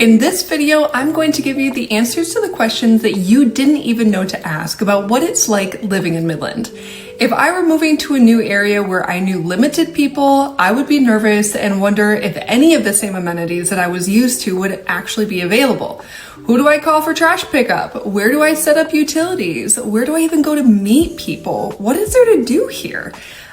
In this video, I'm going to give you the answers to the questions that you didn't even know to ask about what it's like living in Midland. If I were moving to a new area where I knew limited people, I would be nervous and wonder if any of the same amenities that I was used to would actually be available. Who do I call for trash pickup? Where do I set up utilities? Where do I even go to meet people? What is there to do here?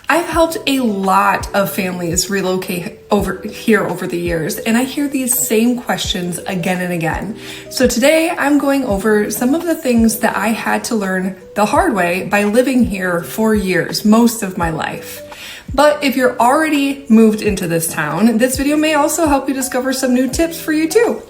I've helped a lot of families relocate over the years, and I hear these same questions again and again. So today I'm going over some of the things that I had to learn the hard way by living here for years, most of my life. But if you're already moved into this town, this video may also help you discover some new tips for you too.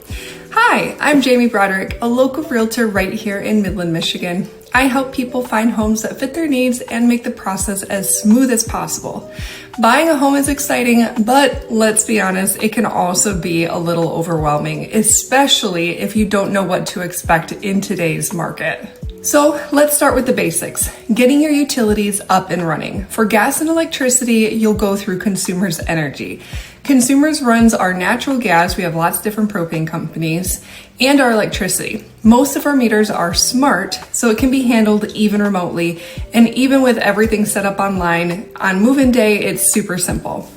Hi, I'm Jamie Broderick, a local realtor right here in Midland, Michigan. I help people find homes that fit their needs and make the process as smooth as possible. Buying a home is exciting, but let's be honest, it can also be a little overwhelming, especially if you don't know what to expect in today's market. So let's start with the basics, getting your utilities up and running. For gas and electricity, you'll go through Consumers Energy. Consumers runs our natural gas, we have lots of different propane companies, and our electricity. Most of our meters are smart, so it can be handled even remotely, and even with everything set up online, on move-in day, it's super simple.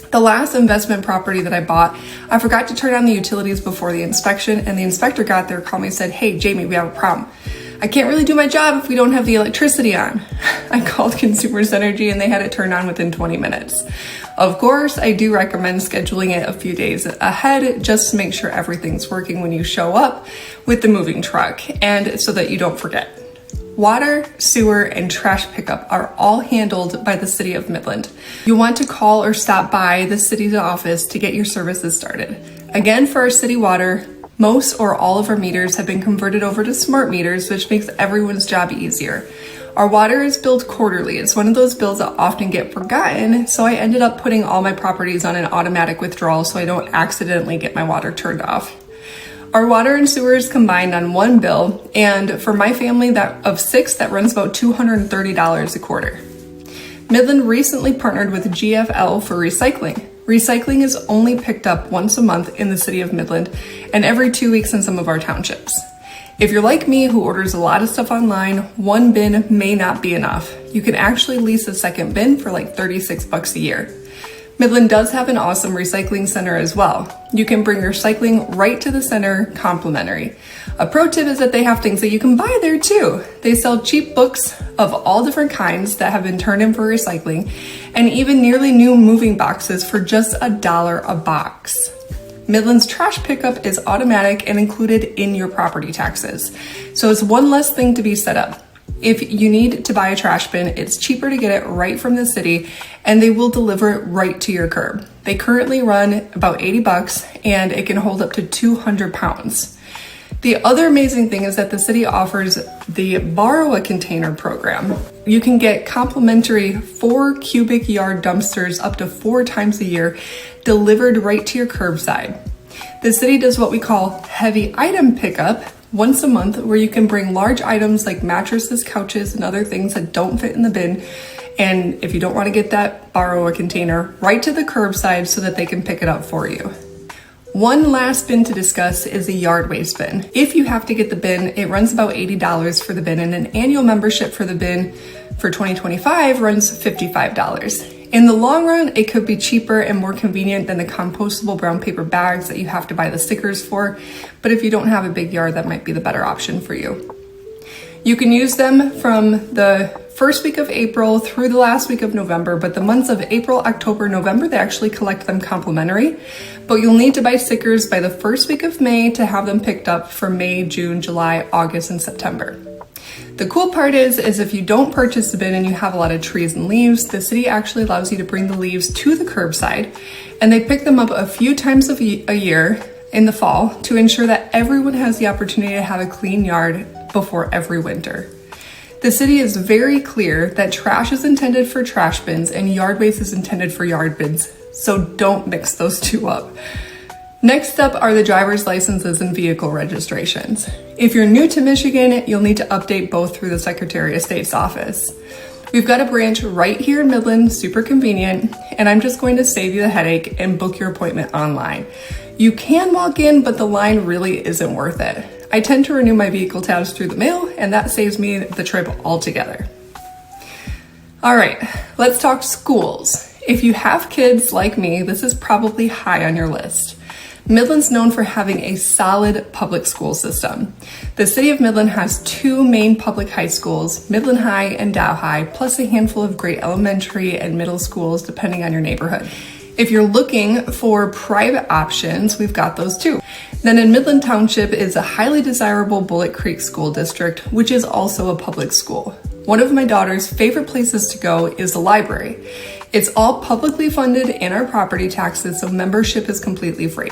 The last investment property that I bought, I forgot to turn on the utilities before the inspection, and the inspector got there, called me and said, "Hey, Jamie, we have a problem. I can't really do my job if we don't have the electricity on." I called Consumers Energy and they had it turned on within 20 minutes. Of course, I do recommend scheduling it a few days ahead just to make sure everything's working when you show up with the moving truck and so that you don't forget. Water, sewer, and trash pickup are all handled by the City of Midland. You'll want to call or stop by the city's office to get your services started. Again, for our city water, most or all of our meters have been converted over to smart meters, which makes everyone's job easier. Our water is billed quarterly. It's one of those bills that often get forgotten, so I ended up putting all my properties on an automatic withdrawal so I don't accidentally get my water turned off. Our water and sewer is combined on one bill, and for my family of 6, that runs about $230 a quarter. Midland recently partnered with GFL for recycling. Recycling is only picked up once a month in the city of Midland and every 2 weeks in some of our townships. If you're like me who orders a lot of stuff online, one bin may not be enough. You can actually lease a second bin for like $36 a year. Midland does have an awesome recycling center as well. You can bring your recycling right to the center complimentary. A pro tip is that they have things that you can buy there too. They sell cheap books of all different kinds that have been turned in for recycling, and even nearly new moving boxes for just $1 a box. Midland's trash pickup is automatic and included in your property taxes, so it's one less thing to be set up. If you need to buy a trash bin, it's cheaper to get it right from the city, and they will deliver it right to your curb. They currently run about $80 and it can hold up to 200 pounds. The other amazing thing is that the city offers the Borrow a Container program. You can get complimentary 4 cubic yard dumpsters up to 4 times a year delivered right to your curbside. The city does what we call heavy item pickup once a month, where you can bring large items like mattresses, couches, and other things that don't fit in the bin. And if you don't want to get that, Borrow a Container right to the curbside so that they can pick it up for you. One last bin to discuss is a yard waste bin. If you have to get the bin, it runs about $80 for the bin, and an annual membership for the bin for 2025 runs $55. In the long run, it could be cheaper and more convenient than the compostable brown paper bags that you have to buy the stickers for, but if you don't have a big yard, that might be the better option for you. You can use them from the first week of April through the last week of November, but the months of April, October, November, they actually collect them complimentary, but you'll need to buy stickers by the first week of May to have them picked up for May, June, July, August, and September. The cool part is if you don't purchase the bin and you have a lot of trees and leaves, the city actually allows you to bring the leaves to the curbside, and they pick them up a few times a year in the fall to ensure that everyone has the opportunity to have a clean yard before every winter. The city is very clear that trash is intended for trash bins and yard waste is intended for yard bins, so don't mix those two up. Next up are the driver's licenses and vehicle registrations. If you're new to Michigan, you'll need to update both through the Secretary of State's office. We've got a branch right here in Midland, super convenient, and I'm just going to save you the headache and book your appointment online. You can walk in, but the line really isn't worth it. I tend to renew my vehicle tabs through the mail, and that saves me the trip altogether. All right, let's talk schools. If you have kids like me, this is probably high on your list. Midland's known for having a solid public school system. The city of Midland has two main public high schools, Midland High and Dow High, plus a handful of great elementary and middle schools depending on your neighborhood. If you're looking for private options, we've got those too. Then in Midland Township is a highly desirable Bullet Creek School District, which is also a public school. One of my daughter's favorite places to go is the library. It's all publicly funded in our property taxes, so membership is completely free.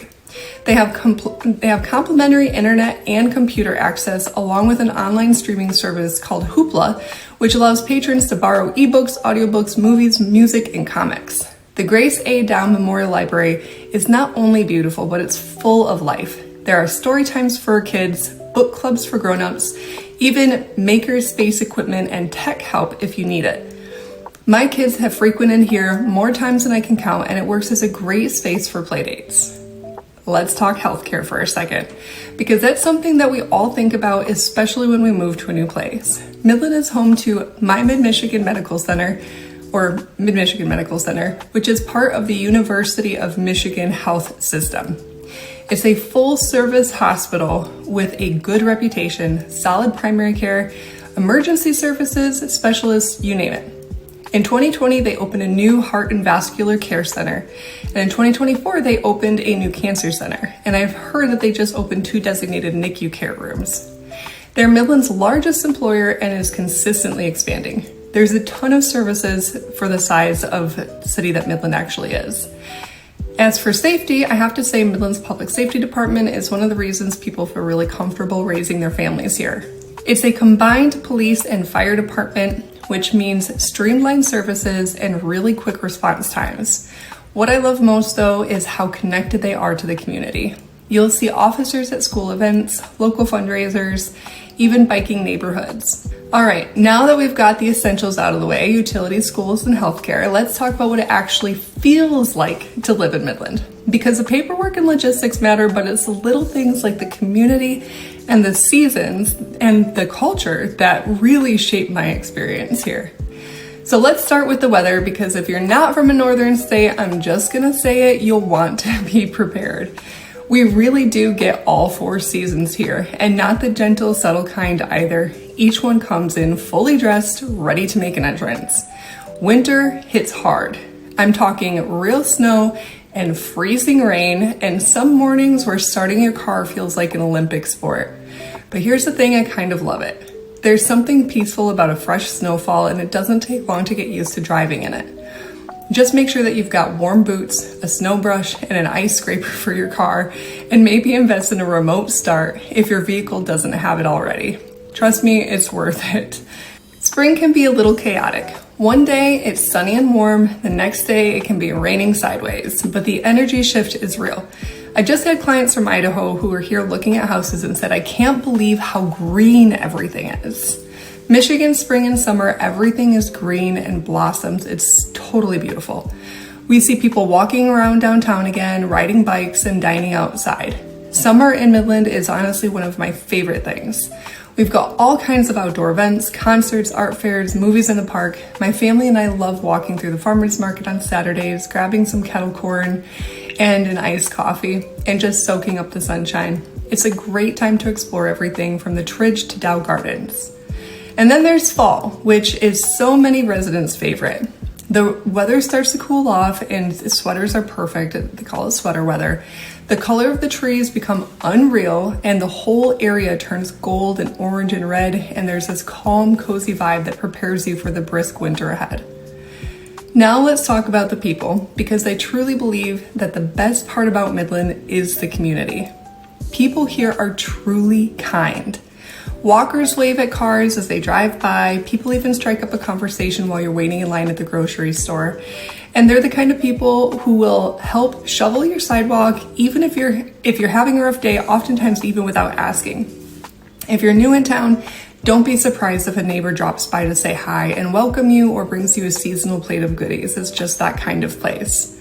They have complimentary internet and computer access, along with an online streaming service called Hoopla, which allows patrons to borrow ebooks, audiobooks, movies, music, and comics. The Grace A. Dow Memorial Library is not only beautiful, but it's full of life. There are story times for kids, book clubs for grown-ups, even makerspace equipment and tech help if you need it. My kids have frequented here more times than I can count, and it works as a great space for playdates. Let's talk healthcare for a second, because that's something that we all think about, especially when we move to a new place. Midland is home to my Mid-Michigan Medical Center, which is part of the University of Michigan Health System. It's a full-service hospital with a good reputation, solid primary care, emergency services, specialists, you name it. In 2020, they opened a new heart and vascular care center. And in 2024, they opened a new cancer center. And I've heard that they just opened 2 designated NICU care rooms. They're Midland's largest employer and is consistently expanding. There's a ton of services for the size of the city that Midland actually is. As for safety, I have to say Midland's public safety department is one of the reasons people feel really comfortable raising their families here. It's a combined police and fire department, which means streamlined services and really quick response times. What I love most though is how connected they are to the community. You'll see officers at school events, local fundraisers, even biking neighborhoods. All right, now that we've got the essentials out of the way, utilities, schools, and healthcare, let's talk about what it actually feels like to live in Midland. Because the paperwork and logistics matter, but it's the little things like the community and the seasons and the culture that really shape my experience here. So let's start with the weather, because if you're not from a northern state, I'm just gonna say it, you'll want to be prepared. We really do get all 4 seasons here, and not the gentle, subtle kind either. Each one comes in fully dressed, ready to make an entrance. Winter hits hard. I'm talking real snow and freezing rain, and some mornings where starting your car feels like an Olympic sport. But here's the thing, I kind of love it. There's something peaceful about a fresh snowfall, and it doesn't take long to get used to driving in it. Just make sure that you've got warm boots, a snow brush, and an ice scraper for your car, and maybe invest in a remote start if your vehicle doesn't have it already. Trust me, it's worth it. Spring can be a little chaotic. One day it's sunny and warm, the next day it can be raining sideways, but the energy shift is real. I just had clients from Idaho who were here looking at houses and said, I can't believe how green everything is. Michigan, spring and summer, everything is green and blossoms. It's totally beautiful. We see people walking around downtown again, riding bikes and dining outside. Summer in Midland is honestly one of my favorite things. We've got all kinds of outdoor events, concerts, art fairs, movies in the park. My family and I love walking through the farmers market on Saturdays, grabbing some kettle corn and an iced coffee, and just soaking up the sunshine. It's a great time to explore everything from the Tridge to Dow Gardens. And then there's fall, which is so many residents' favorite. The weather starts to cool off and sweaters are perfect. They call it sweater weather. The color of the trees become unreal and the whole area turns gold and orange and red, and there's this calm, cozy vibe that prepares you for the brisk winter ahead. Now let's talk about the people, because I truly believe that the best part about Midland is the community. People here are truly kind. Walkers wave at cars as they drive by. People even strike up a conversation while you're waiting in line at the grocery store. And they're the kind of people who will help shovel your sidewalk, even if you're having a rough day, oftentimes even without asking. If you're new in town, Don't be surprised if a neighbor drops by to say hi and welcome you or brings you a seasonal plate of goodies. It's just that kind of place.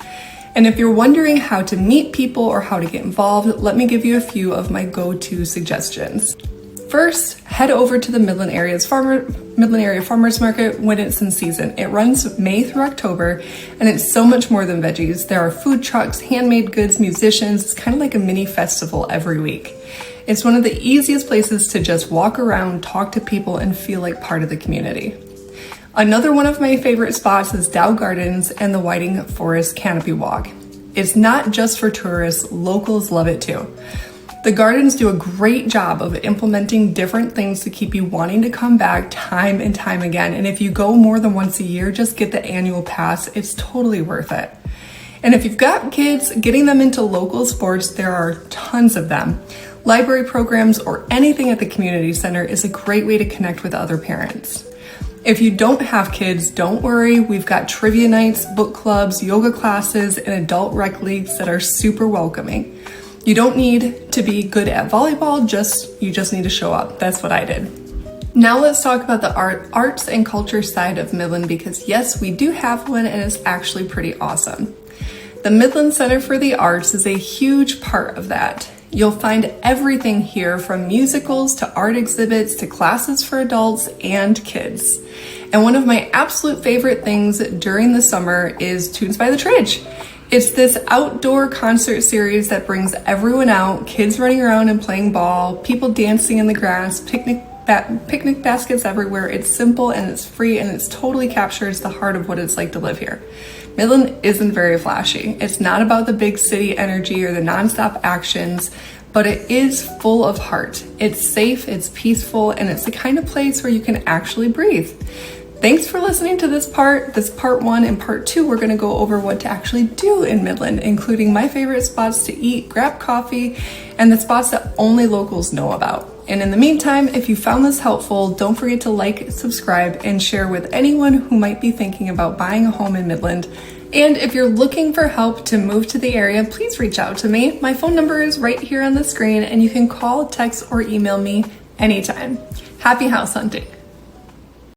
And if you're wondering how to meet people or how to get involved, let me give you a few of my go-to suggestions. First, head over to the Midland Area Farmers Market when it's in season. It runs May through October, and it's so much more than veggies. There are food trucks, handmade goods, musicians. It's kind of like a mini festival every week. It's one of the easiest places to just walk around, talk to people, and feel like part of the community. Another one of my favorite spots is Dow Gardens and the Whiting Forest Canopy Walk. It's not just for tourists, locals love it too. The gardens do a great job of implementing different things to keep you wanting to come back time and time again. And if you go more than once a year, just get the annual pass. It's totally worth it. And if you've got kids, getting them into local sports, there are tons of them. Library programs or anything at the community center is a great way to connect with other parents. If you don't have kids, don't worry. We've got trivia nights, book clubs, yoga classes, and adult rec leagues that are super welcoming. You don't need to be good at volleyball, you just need to show up. That's what I did. Now let's talk about the arts and culture side of Midland, because yes, we do have one and it's actually pretty awesome. The Midland Center for the Arts is a huge part of that. You'll find everything here, from musicals to art exhibits to classes for adults and kids. And one of my absolute favorite things during the summer is Tunes by the Tridge. It's this outdoor concert series that brings everyone out, kids running around and playing ball, people dancing in the grass, picnic baskets everywhere. It's simple and it's free and it totally captures the heart of what it's like to live here. Midland isn't very flashy. It's not about the big city energy or the nonstop actions, but it is full of heart. It's safe, it's peaceful, and it's the kind of place where you can actually breathe. Thanks for listening to this part one. And part two, we're gonna go over what to actually do in Midland, including my favorite spots to eat, grab coffee, and the spots that only locals know about. And in the meantime, if you found this helpful, don't forget to like, subscribe, and share with anyone who might be thinking about buying a home in Midland. And if you're looking for help to move to the area, please reach out to me. My phone number is right here on the screen, and you can call, text, or email me anytime. Happy house hunting.